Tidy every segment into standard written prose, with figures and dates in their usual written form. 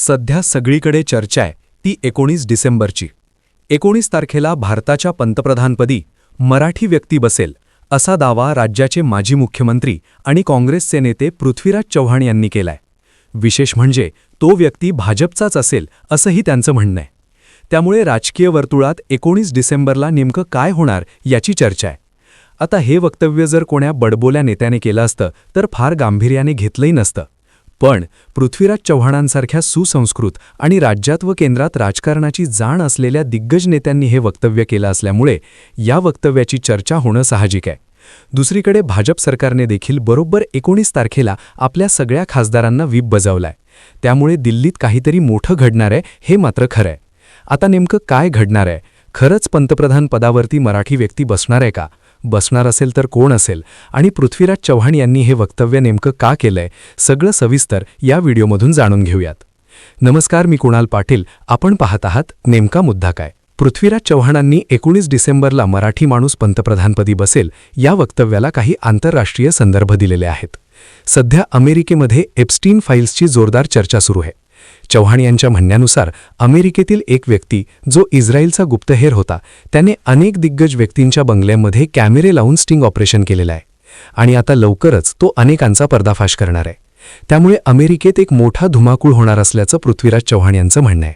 सध्या सगळीकडे चर्चा आहे ती 19 डिसेंबरची. 19 तारखेला भारताच्या पंतप्रधानपदी मराठी व्यक्ती बसेल असा दावा राज्याचे माजी मुख्यमंत्री आणि काँग्रेसचे नेते पृथ्वीराज चव्हाण यांनी केलाय. विशेष म्हणजे तो व्यक्ती भाजपचाच असेल असंही त्यांचं म्हणणं आहे. त्यामुळे राजकीय वर्तुळात 19 डिसेंबरला नेमकं काय होणार याची चर्चा आहे. आता हे वक्तव्य जर कोण्या बडबोल्या नेत्याने केलं असतं तर फार गांभीर्याने घेतलंही नसतं. पण पृथ्वीराज चव्हाणांसारख्या सुसंस्कृत आणि राज्यात व केंद्रात राजकारणाची जाण असलेल्या दिग्गज नेत्यांनी हे वक्तव्य केलं असल्यामुळे या वक्तव्याची चर्चा होणं साहजिक आहे. दुसरीकडे भाजप सरकारने देखील बरोबर 19 तारखेला आपल्या सगळ्या खासदारांना व्हीप बजावलाय. त्यामुळे दिल्लीत काहीतरी मोठं घडणार आहे हे मात्र खरं आहे. आता नेमकं काय घडणार आहे? खरंच पंतप्रधान पदावरती मराठी व्यक्ती बसणार आहे का? बसणार असेल तर कोण असेल? आणि पृथ्वीराज चव्हाण यांनी हे वक्तव्य नेमकं का केलंय? सगळं सविस्तर या व्हिडिओमधून जाणून घेऊयात. नमस्कार, मी कुणाल पाटील. आपण पाहत आहात नेमका मुद्दा काय. पृथ्वीराज चव्हाणांनी 19 डिसेंबरला मराठी माणूस पंतप्रधानपदी बसेल या वक्तव्याला काही आंतरराष्ट्रीय संदर्भ दिलेले आहेत. सध्या अमेरिकेमध्ये एप्स्टीन फाईल्सची जोरदार चर्चा सुरू आहे. चव्हाण यांच्या म्हणण्यानुसार अमेरिकेतील एक व्यक्ती जो इस्रायलचा गुप्तहेर होता त्याने अनेक दिग्गज व्यक्तींच्या बंगल्यांमध्ये कॅमेरे लावून स्टिंग ऑपरेशन केलेलं आहे आणि आता लवकरच तो अनेकांचा पर्दाफाश करणार आहे. त्यामुळे अमेरिकेत एक मोठा धुमाकूळ होणार असल्याचं पृथ्वीराज चव्हाण यांचं म्हणणं आहे.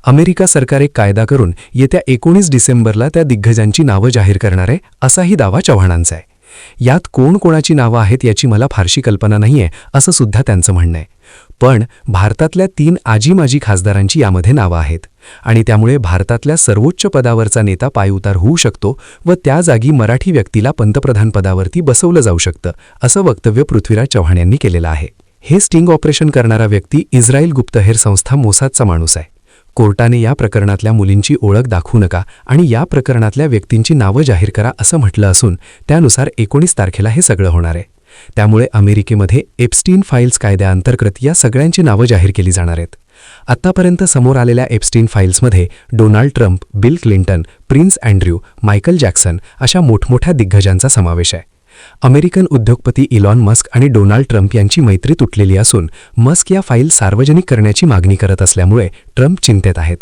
अमेरिका सरकार एक कायदा करून येत्या 19 डिसेंबरला त्या दिग्गजांची नावं जाहीर करणार आहे असाही दावा चव्हाणांचा आहे. यात कोण कोणाची नावं आहेत याची मला फारशी कल्पना नाहीये असं सुद्धा त्यांचं म्हणणं आहे. पण भारतातल्या 3 आजी-माजी खासदारांची यामध्ये नावं आहेत आणि त्यामुळे भारतातल्या सर्वोच्च पदावरचा नेता पायउतार होऊ शकतो व त्या जागी मराठी व्यक्तीला पंतप्रधान पदावरती बसवलं जाऊ शकतं असं वक्तव्य पृथ्वीराज चव्हाण यांनी केलेलं आहे. हे स्टिंग ऑपरेशन करणारा व्यक्ती इस्रायल गुप्तहेर संस्था मोसादचा माणूस आहे. कोर्टाने या प्रकरणातल्या मुलींची ओळख दाखवू नका आणि या प्रकरणातल्या व्यक्तींची नावं जाहीर करा असं म्हटलं असून त्यानुसार 19 तारखेला हे सगळं होणार आहे. त्यामुळे अमेरिकेमध्ये एप्स्टीन फाईल्स कायद्याअंतर्गत या सगळ्यांची नावं जाहीर केली जाणार आहेत. आत्तापर्यंत समोर आलेल्या एप्स्टीन फाईल्समध्ये Donald Trump, Bill Clinton, Prince Andrew, Michael Jackson अशा मोठमोठ्या दिग्गजांचा समावेश आहे. अमेरिकन उद्योगपती इलॉन मस्क आणि डोनाल्ड ट्रम्प यांची मैत्री तुटलेली असून मस्क या फाईल सार्वजनिक करण्याची मागणी करत असल्यामुळे ट्रम्प चिंतेत आहेत.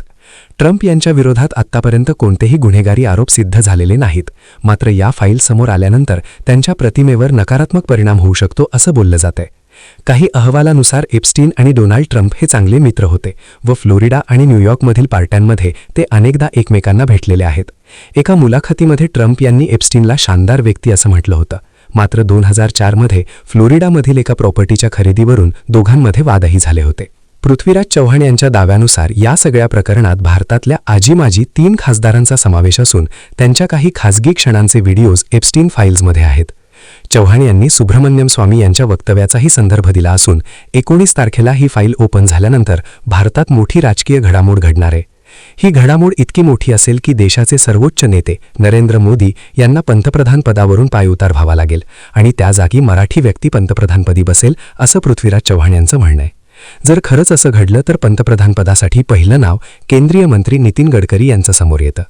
ट्रम्प यांच्या विरोधात आत्तापर्यंत कोणतेही गुन्हेगारी आरोप सिद्ध झालेले नाहीत. मात्र या फाईल समोर आल्यानंतर त्यांच्या प्रतिमेवर नकारात्मक परिणाम होऊ शकतो असं बोललं जातंय. काही अहवालानुसार एप्स्टीन आणि डोनाल्ड ट्रम्प हे चांगले मित्र होते व फ्लोरिडा आणि न्यूयॉर्कमधील पार्ट्यांमध्ये ते अनेकदा एकमेकांना भेटलेले आहेत. एका मुलाखतीमध्ये ट्रम्प यांनी एप्स्टीनला शानदार व्यक्ती असं म्हटलं होतं. मात्र 2004 मध्ये फ्लोरिडामधील एका प्रॉपर्टीच्या खरेदीवरून दोघांमध्ये वादही झाले होते. पृथ्वीराज चव्हाण यांच्या दाव्यानुसार या सगळ्या प्रकरणात भारतातल्या आजी-माजी 3 खासदारांचा समावेश असून त्यांच्या काही खासगी क्षणांचे व्हिडिओज एप्स्टीन फाईल्समध्ये आहेत. चव्हाण यांनी सुब्रमण्यम स्वामी यांच्या वक्तव्याचाही संदर्भ दिला असून 19 तारखेला ही फाईल ओपन झाल्यानंतर भारतात मोठी राजकीय घडामोड घडणार आहे. ही घडामोड इतकी मोठी असेल की देशाचे सर्वोच्च नेते नरेंद्र मोदी यांना पंतप्रधान पदावरून पायउतार व्हावा लागेल आणि त्या जागी मराठी व्यक्ती पंतप्रधानपदी बसेल असं पृथ्वीराज चव्हाण यांचं म्हणणं आहे. जर खरंच असं घडलं तर पंतप्रधानपदासाठी पहिलं नाव केंद्रीय मंत्री नितीन गडकरी यांचं समोर येतं.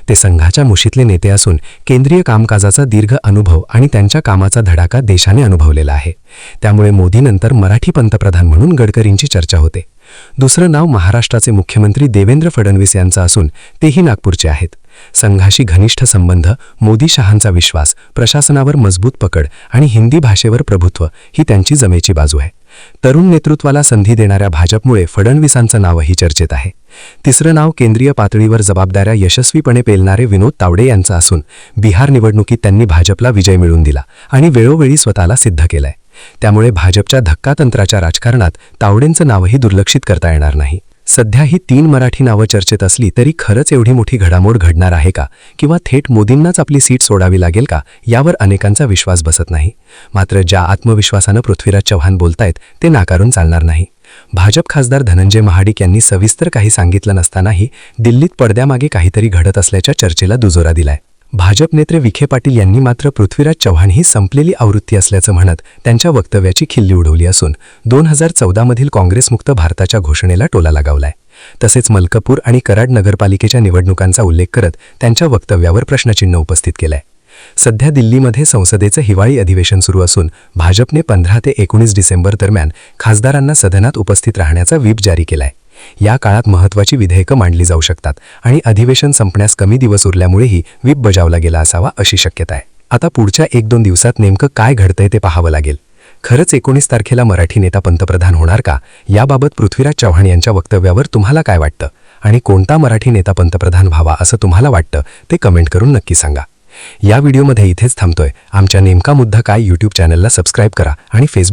ते संघाच्या मुशीतले नेते असून केंद्रीय कामकाजाचा दीर्घ अनुभव आणि त्यांच्या कामाचा धडाका देशाने अनुभवलेला आहे. त्यामुळे मोदीनंतर मराठी पंतप्रधान म्हणून गडकरींची चर्चा होते. दुसरं नाव महाराष्ट्राचे मुख्यमंत्री देवेंद्र फडणवीस यांचं असून तेही नागपूरचे आहेत. संघाशी घनिष्ठ संबंध, मोदी-शहांचा विश्वास, प्रशासनावर मजबूत पकड आणि हिंदी भाषेवर प्रभुत्व ही त्यांची जमेची बाजू आहे. तरुण नेतृत्वाला संधी देणाऱ्या भाजपमुळे फडणवीसांचं नावही चर्चेत आहे. तिसरं नाव केंद्रीय पातळीवर जबाबदाऱ्या यशस्वीपणे पेलणारे विनोद तावडे यांचं असून बिहार निवडणुकीत त्यांनी भाजपला विजय मिळवून दिला आणि वेळोवेळी स्वतःला सिद्ध केलंय. त्यामुळे भाजपच्या धक्कातंत्राच्या राजकारणात तावडेंचं नावही दुर्लक्षित करता येणार नाही. सध्या ही 3 मराठी नावं चर्चेत असली तरी खरंच एवढी मोठी घडामोड घडणार आहे का किंवा थेट मोदींनाच आपली सीट सोडावी लागेल का यावर अनेकांचा विश्वास बसत नाही. मात्र ज्या आत्मविश्वासानं पृथ्वीराज चव्हाण बोलतायत ते नाकारून चालणार नाही. भाजप खासदार धनंजय महाडिक यांनी सविस्तर काही सांगितलं नसतानाही दिल्लीत पडद्यामागे काहीतरी घडत असल्याच्या चर्चेला दुजोरा दिलाय. भाजप नेते विखे पाटील यांनी मात्र पृथ्वीराज चव्हाण ही संपलेली आवृत्ती असल्याचं म्हणत त्यांच्या वक्तव्याची खिल्ली उडवली असून 2014 मधील काँग्रेसमुक्त भारताच्या घोषणेला टोला लगावलाय. तसेच मलकापूर आणि कराड नगरपालिकेच्या निवडणुकांचा उल्लेख करत त्यांच्या वक्तव्यावर प्रश्नचिन्ह उपस्थित केलंय. सध्या दिल्लीमध्ये संसदेचं हिवाळी अधिवेशन सुरू असून भाजपने 15 ते 19 डिसेंबर दरम्यान खासदारांना सदनात उपस्थित राहण्याचा व्हीप जारी केलाय. या काळात महत्त्वाची विधेयकं मांडली जाऊ शकतात आणि अधिवेशन संपण्यास कमी दिवस उरल्यामुळेही व्हीप बजावला गेला असावा अशी शक्यता आहे. आता पुढच्या 1-2 दिवसात नेमकं काय घडतंय ते पाहावं लागेल. खरंच 19 तारखेला मराठी नेता पंतप्रधान होणार का, याबाबत पृथ्वीराज चव्हाण यांच्या वक्तव्यावर तुम्हाला काय वाटतं आणि कोणता मराठी नेता पंतप्रधान व्हावा असं तुम्हाला वाटतं ते कमेंट करून नक्की सांगा. या व्हिडिओमध्ये इथेच थांबतोय. आमच्या नेमका मुद्दा काय यूट्यूब चॅनलला सबस्क्राईब करा आणि फेसबुक